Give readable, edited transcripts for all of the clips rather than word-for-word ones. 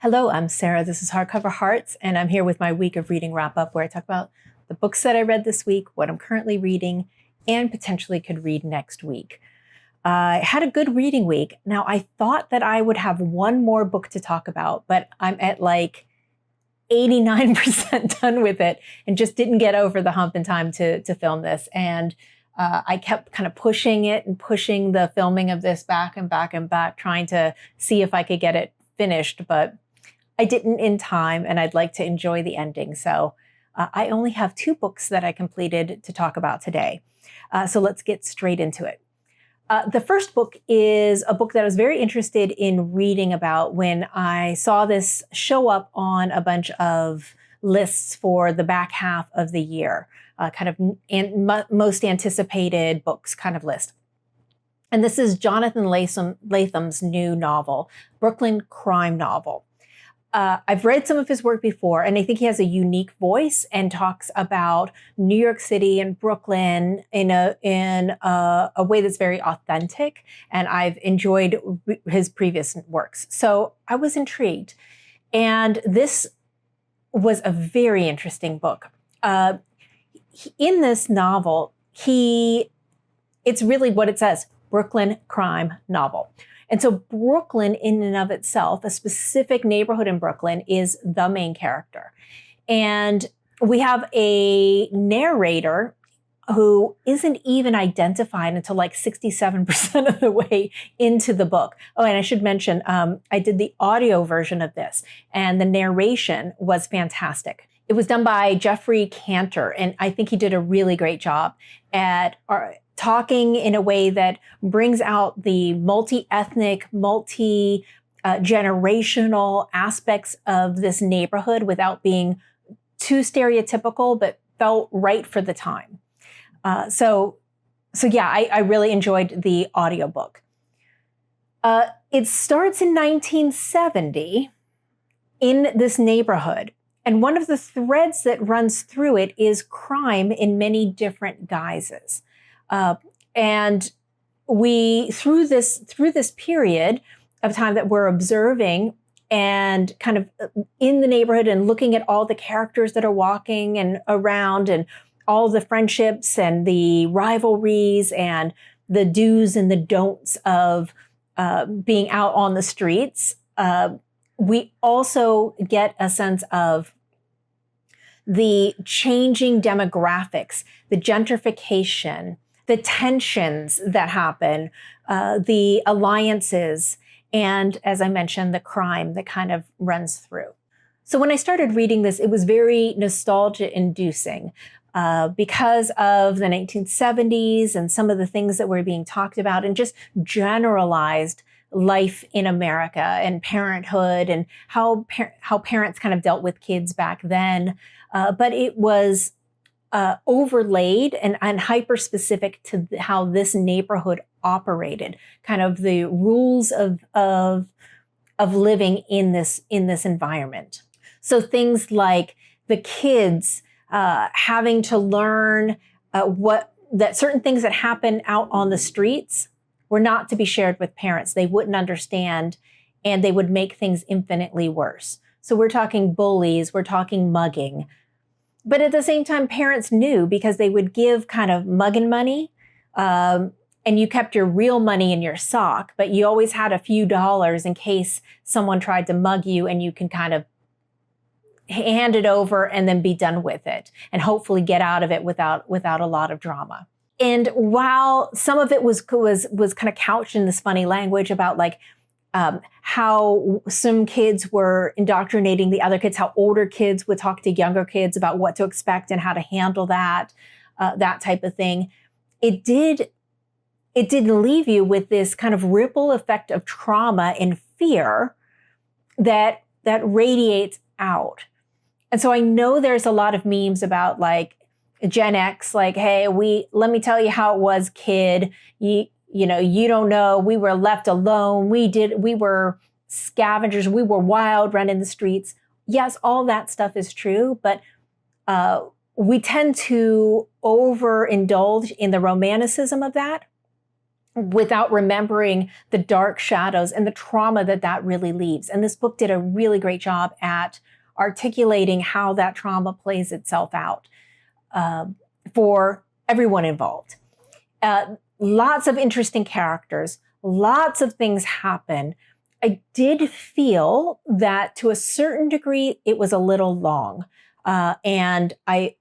Hello, I'm Sarah. This is Hardcover Hearts, and I'm here with my week of reading wrap-up where I talk about the books that I read this week, what I'm currently reading, and potentially could read next week. I had a good reading week. Now, I thought that I would have one more book to talk about, but I'm at like 89% done with it and just didn't get over the hump in time to film this. And I kept kind of pushing it and pushing the filming of this back and back and back, trying to see if I could get it finished, but I didn't in time, and I'd like to enjoy the ending. So I only have 2 books that I completed to talk about today. So let's get straight into it. The first book is a book that I was very interested in reading about when I saw this show up on a bunch of lists for the back half of the year, kind of most anticipated books kind of list. And this is Jonathan Lathem's new novel, Brooklyn crime novel. I've read some of his work before, and I think he has a unique voice and talks about New York City and Brooklyn in a way that's very authentic. And I've enjoyed his previous works, so I was intrigued. And this was a very interesting book. In this novel, it's really what it says: Brooklyn crime novel. And so Brooklyn in and of itself, a specific neighborhood in Brooklyn, is the main character. And we have a narrator who isn't even identified until like 67% of the way into the book. Oh, and I should mention, I did the audio version of this, and the narration was fantastic. It was done by Geoffrey Cantor, and I think he did a really great job at talking in a way that brings out the multi-ethnic, multi-generational aspects of this neighborhood without being too stereotypical, but felt right for the time. So yeah, I really enjoyed the audiobook. It starts in 1970 in this neighborhood. And one of the threads that runs through it is crime in many different guises. And we, through this period of time that we're observing and kind of in the neighborhood and looking at all the characters that are walking and around and all the friendships and the rivalries and the do's and the don'ts of being out on the streets, we also get a sense of the changing demographics, the gentrification, the tensions that happen, the alliances, and as I mentioned, the crime that kind of runs through. So when I started reading this, it was very nostalgia-inducing because of the 1970s and some of the things that were being talked about and just generalized life in America and parenthood and how parents kind of dealt with kids back then. But it was overlaid and hyper-specific to how this neighborhood operated, kind of the rules of living in this environment. So things like the kids having to learn that certain things that happen out on the streets were not to be shared with parents. They wouldn't understand, and they would make things infinitely worse. So we're talking bullies, we're talking mugging. But at the same time, parents knew because they would give kind of mugging money, and you kept your real money in your sock, but you always had a few dollars in case someone tried to mug you, and you can kind of hand it over and then be done with it and hopefully get out of it without a lot of drama. And while some of it was kind of couched in this funny language about like how some kids were indoctrinating the other kids, how older kids would talk to younger kids about what to expect and how to handle that type of thing, it did leave you with this kind of ripple effect of trauma and fear that radiates out. And so I know there's a lot of memes about like Gen X, like, hey, let me tell you how it was, kid. You don't know. We were left alone. We were scavengers. We were wild, running the streets. Yes, all that stuff is true, but we tend to overindulge in the romanticism of that without remembering the dark shadows and the trauma that that really leaves. And this book did a really great job at articulating how that trauma plays itself out for everyone involved. Lots of interesting characters, lots of things happen. I did feel that to a certain degree, it was a little long. And I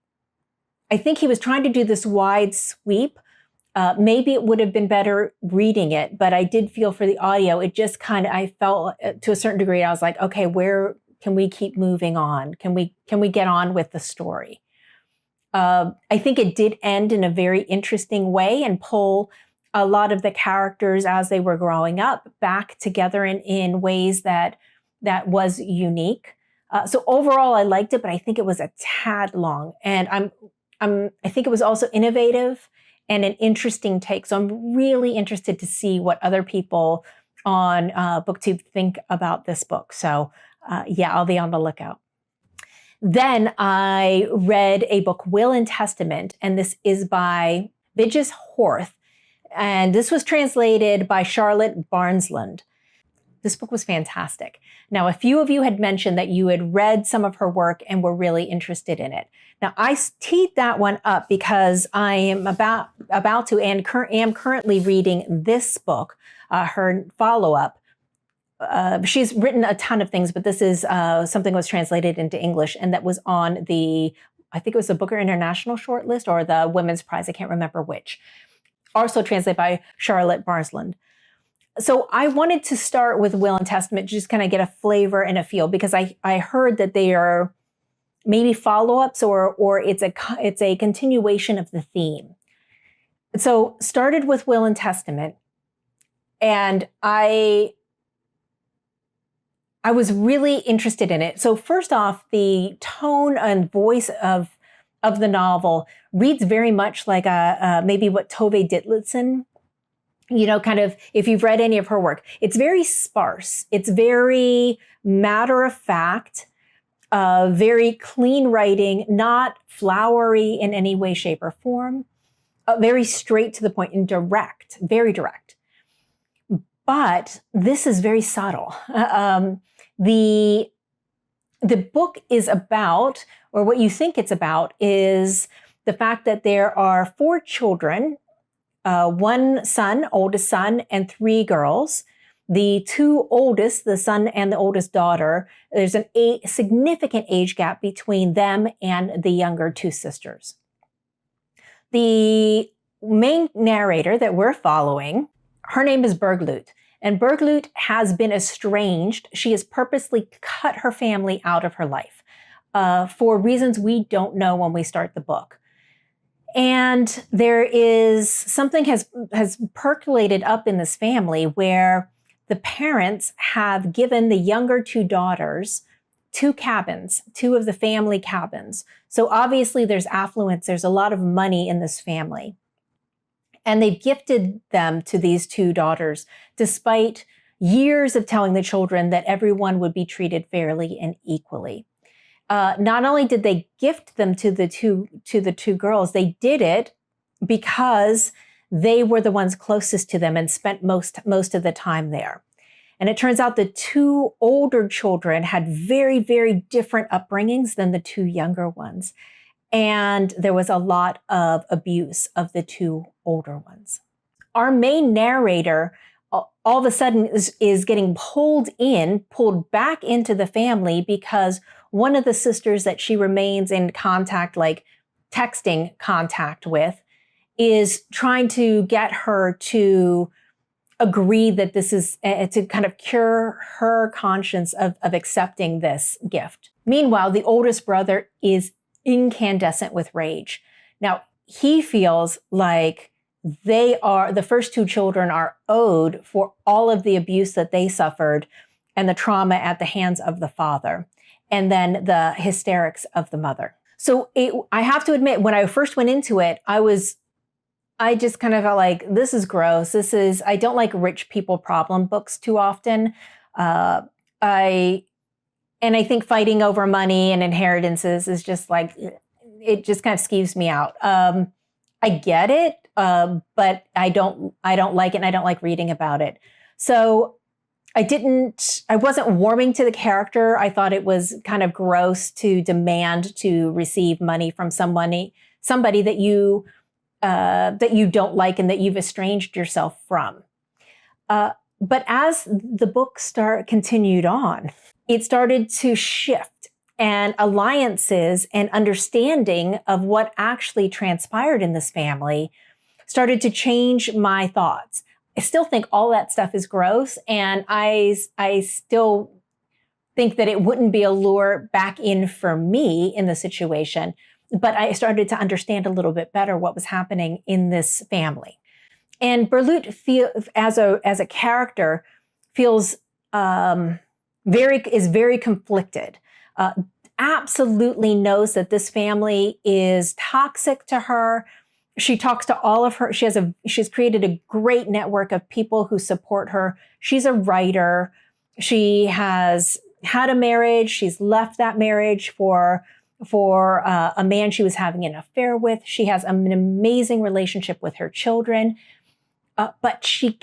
think he was trying to do this wide sweep. Maybe it would have been better reading it, but I did feel for the audio, it just I felt to a certain degree, I was like, okay, where can we keep moving on? Can we get on with the story? I think it did end in a very interesting way and pull a lot of the characters as they were growing up back together in ways that was unique. So overall, I liked it, but I think it was a tad long. And I think it was also innovative and an interesting take. So I'm really interested to see what other people on BookTube think about this book. So yeah, I'll be on the lookout. Then I read a book, Will and Testament, and this is by Vigdis Hjorth. And this was translated by Charlotte Barslund. This book was fantastic. Now, a few of you had mentioned that you had read some of her work and were really interested in it. Now, I teed that one up because I am about to and am currently reading this book, her follow-up. She's written a ton of things, but this is something that was translated into English and that was on I think it was the Booker International shortlist or the Women's Prize, I can't remember which. Also translated by Charlotte Barslund. So I wanted to start with Will and Testament, just kind of get a flavor and a feel, because I heard that they are maybe follow-ups or it's a continuation of the theme. So started with Will and Testament, and I was really interested in it. So first off, the tone and voice of the novel reads very much like maybe what Tove Ditlevsen, kind of, if you've read any of her work, it's very sparse. It's very matter of fact, very clean writing, not flowery in any way, shape, or form, very straight to the point and direct, very direct. But this is very subtle. The book is about, or what you think it's about, is the fact that there are 4 children, one son, oldest son, and 3 girls. The 2 oldest, the son and the oldest daughter, there's a significant age gap between them and the younger 2 sisters. The main narrator that we're following, her name is Berglut. And Berglut has been estranged. She has purposely cut her family out of her life for reasons we don't know when we start the book. And there is something has percolated up in this family where the parents have given the younger 2 daughters 2 cabins, 2 of the family cabins. So obviously there's affluence. There's a lot of money in this family. And they've gifted them to these 2 daughters, despite years of telling the children that everyone would be treated fairly and equally. Not only did they gift them to the two girls, they did it because they were the ones closest to them and spent most of the time there. And it turns out the 2 older children had very, very different upbringings than the 2 younger ones. And there was a lot of abuse of the 2 older ones. Our main narrator all of a sudden is getting pulled back into the family because one of the sisters that she remains in contact, like texting contact with, is trying to get her to agree that this is to kind of cure her conscience of accepting this gift. Meanwhile, the oldest brother is incandescent with rage. Now, he feels like the first 2 children are owed for all of the abuse that they suffered and the trauma at the hands of the father, and then the hysterics of the mother. So I have to admit, when I first went into it, I just kind of felt like, this is gross. I don't like rich people problem books too often. And I think fighting over money and inheritances is just like, it just kind of skeeves me out. I get it. but I don't like it, and I don't like reading about it. So I wasn't warming to the character. I thought it was kind of gross to demand to receive money from somebody that you don't like and that you've estranged yourself from. But as the book continued on, it started to shift, and alliances and understanding of what actually transpired in this family started to change my thoughts. I still think all that stuff is gross, and I still think that it wouldn't be a lure back in for me in the situation, but I started to understand a little bit better what was happening in this family. And Berlut as a character feels very conflicted. Absolutely knows that this family is toxic to her. She talks to all of her. She's created a great network of people who support her. She's a writer. She has had a marriage. She's left that marriage for a man she was having an affair with. She has an amazing relationship with her children. But she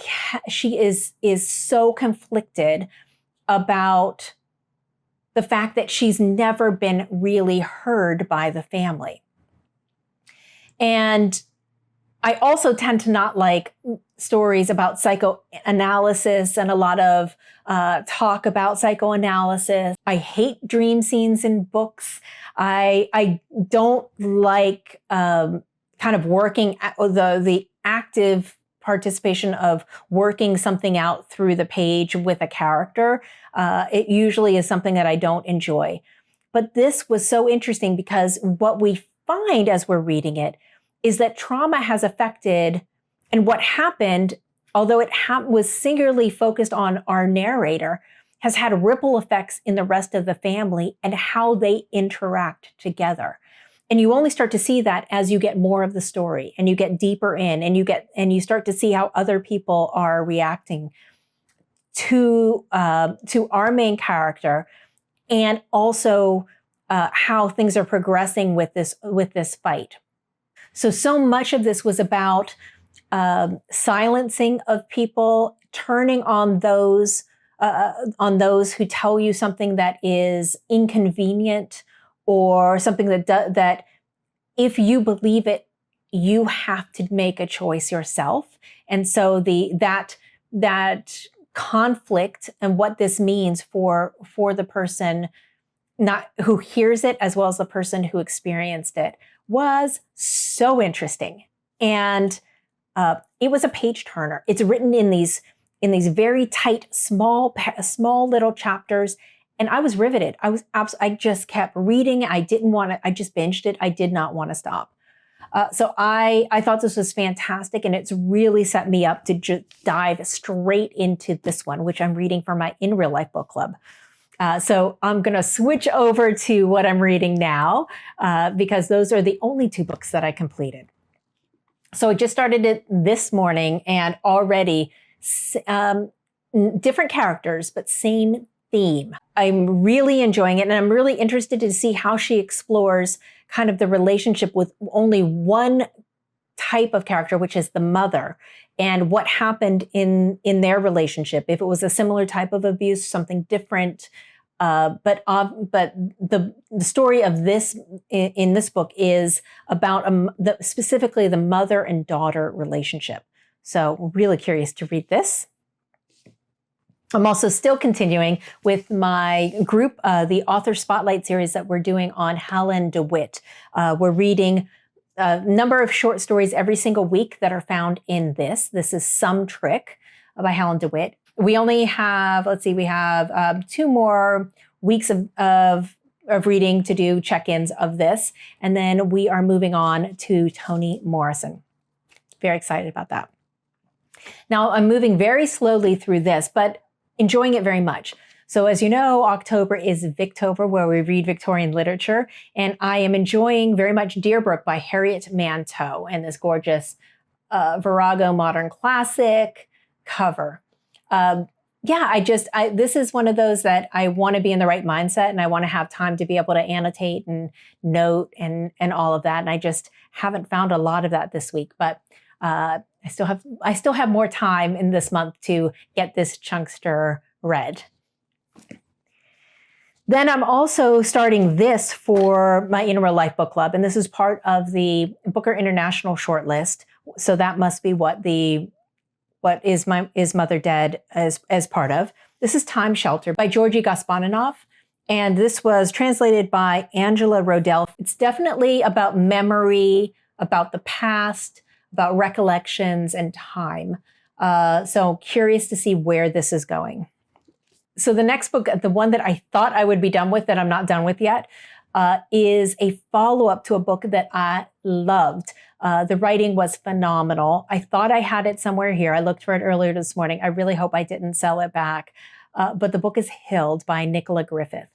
is so conflicted about the fact that she's never been really heard by the family. And I also tend to not like stories about psychoanalysis and a lot of talk about psychoanalysis. I hate dream scenes in books. I don't like kind of working the active participation of working something out through the page with a character. It usually is something that I don't enjoy. But this was so interesting because what we find as we're reading it is that trauma has affected, and what happened, although it was singularly focused on our narrator, has had ripple effects in the rest of the family and how they interact together. And you only start to see that as you get more of the story and you get deeper in, and you start to see how other people are reacting to our main character, and also how things are progressing with this fight. So much of this was about silencing of people, turning on those who tell you something that is inconvenient, or something that if you believe it, you have to make a choice yourself. And so that conflict and what this means for the person not who hears it, as well as the person who experienced it, was so interesting. And it was a page turner. It's written in these very tight, small little chapters. And I was riveted. I just kept reading. I just binged it. I did not want to stop. So I thought this was fantastic, and it's really set me up to just dive straight into this one, which I'm reading for my In Real Life book club. So I'm going to switch over to what I'm reading now, because those are the only two books that I completed. So I just started it this morning, and already different characters, but same theme. I'm really enjoying it, and I'm really interested to see how she explores kind of the relationship with only one type of character, which is the mother, and what happened in their relationship. If it was a similar type of abuse, something different. But the story of this in this book is about specifically the mother and daughter relationship. So really curious to read this. I'm also still continuing with my group, the Author Spotlight series that we're doing on Helen DeWitt. We're reading a number of short stories every single week that are found in this. This is Some Trick by Helen DeWitt. We only have, we have 2 more weeks of reading to do check-ins of this. And then we are moving on to Toni Morrison. Very excited about that. Now, I'm moving very slowly through this, but enjoying it very much. So as you know, October is Victober, where we read Victorian literature. And I am enjoying very much Deerbrook by Harriet Manteau and this gorgeous Virago Modern Classic cover. This is one of those that I want to be in the right mindset, and I want to have time to be able to annotate and note and all of that. And I just haven't found a lot of that this week. But I still have more time in this month to get this chunkster read. Then I'm also starting this for my In Real Life book club, and this is part of the Booker International shortlist. So that must be what is Mother Dead as part of. This is Time Shelter by Georgi Gospodinov, and this was translated by Angela Rodel. It's definitely about memory, about the past, about recollections and time. So curious to see where this is going. So the next book, the one that I thought I would be done with that I'm not done with yet, is a follow-up to a book that I loved. The writing was phenomenal. I thought I had it somewhere here. I looked for it earlier this morning. I really hope I didn't sell it back. But the book is Hild by Nicola Griffith.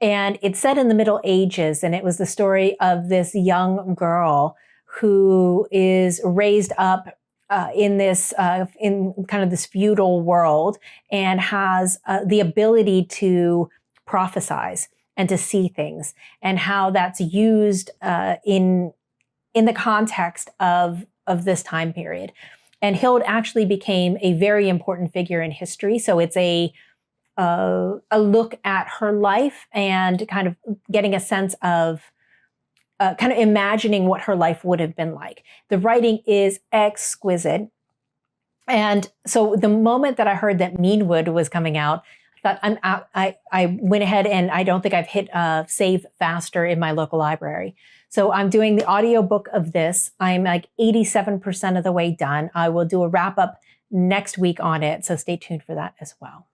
And it's set in the Middle Ages, and it was the story of this young girl who is raised up in kind of this feudal world and has the ability to prophesize and to see things, and how that's used in the context of this time period. And Hild actually became a very important figure in history. So it's a look at her life and kind of getting a sense of kind of imagining what her life would have been like. The writing is exquisite. And so the moment that I heard that Menewood was coming out, I thought I'm out. I went ahead, and I don't think I've hit save faster in my local library. So I'm doing the audiobook of this. I'm like 87% of the way done. I will do a wrap up next week on it. So stay tuned for that as well.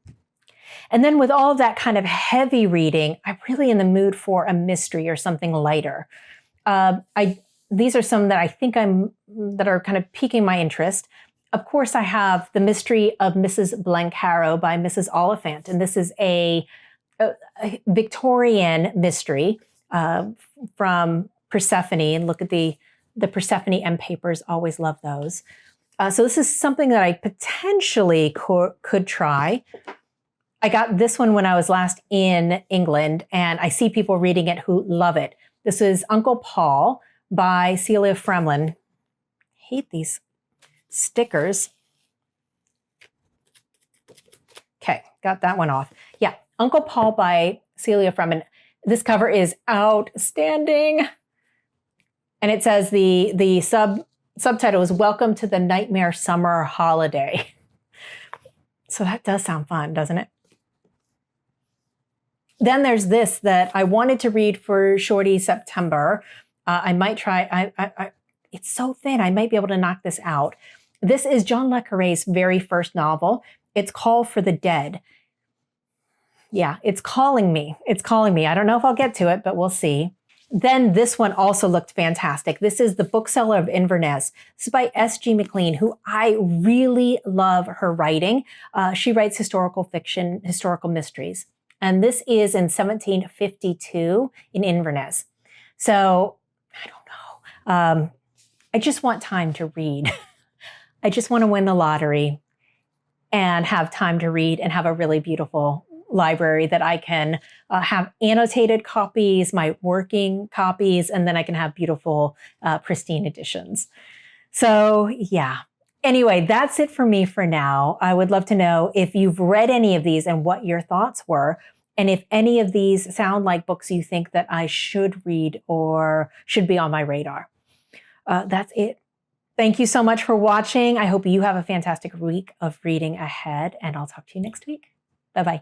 And then with all of that kind of heavy reading, I'm really in the mood for a mystery or something lighter. These are some that I think that are kind of piquing my interest. Of course, I have The Mystery of Mrs. Blencarrow by Mrs. Oliphant. And this is a Victorian mystery from Persephone. And look at the Persephone M papers, always love those. So this is something that I potentially could try. I got this one when I was last in England, and I see people reading it who love it. This is Uncle Paul by Celia Fremlin. Hate these stickers. Okay, got that one off. Yeah, Uncle Paul by Celia Fremlin. This cover is outstanding. And it says the subtitle is Welcome to the Nightmare Summer Holiday. So that does sound fun, doesn't it? Then there's this that I wanted to read for Shorty September. I might try. It's so thin. I might be able to knock this out. This is John le Carré's very first novel. It's Call for the Dead. Yeah, it's calling me. It's calling me. I don't know if I'll get to it, but we'll see. Then this one also looked fantastic. This is The Bookseller of Inverness. This is by S.G. McLean, who I really love her writing. She writes historical fiction, historical mysteries. And this is in 1752 in Inverness. So I don't know. I just want time to read. I just want to win the lottery and have time to read and have a really beautiful library that I can have annotated copies, my working copies, and then I can have beautiful, pristine editions. So yeah. Anyway, that's it for me for now. I would love to know if you've read any of these and what your thoughts were, and if any of these sound like books you think that I should read or should be on my radar. That's it. Thank you so much for watching. I hope you have a fantastic week of reading ahead, and I'll talk to you next week. Bye-bye.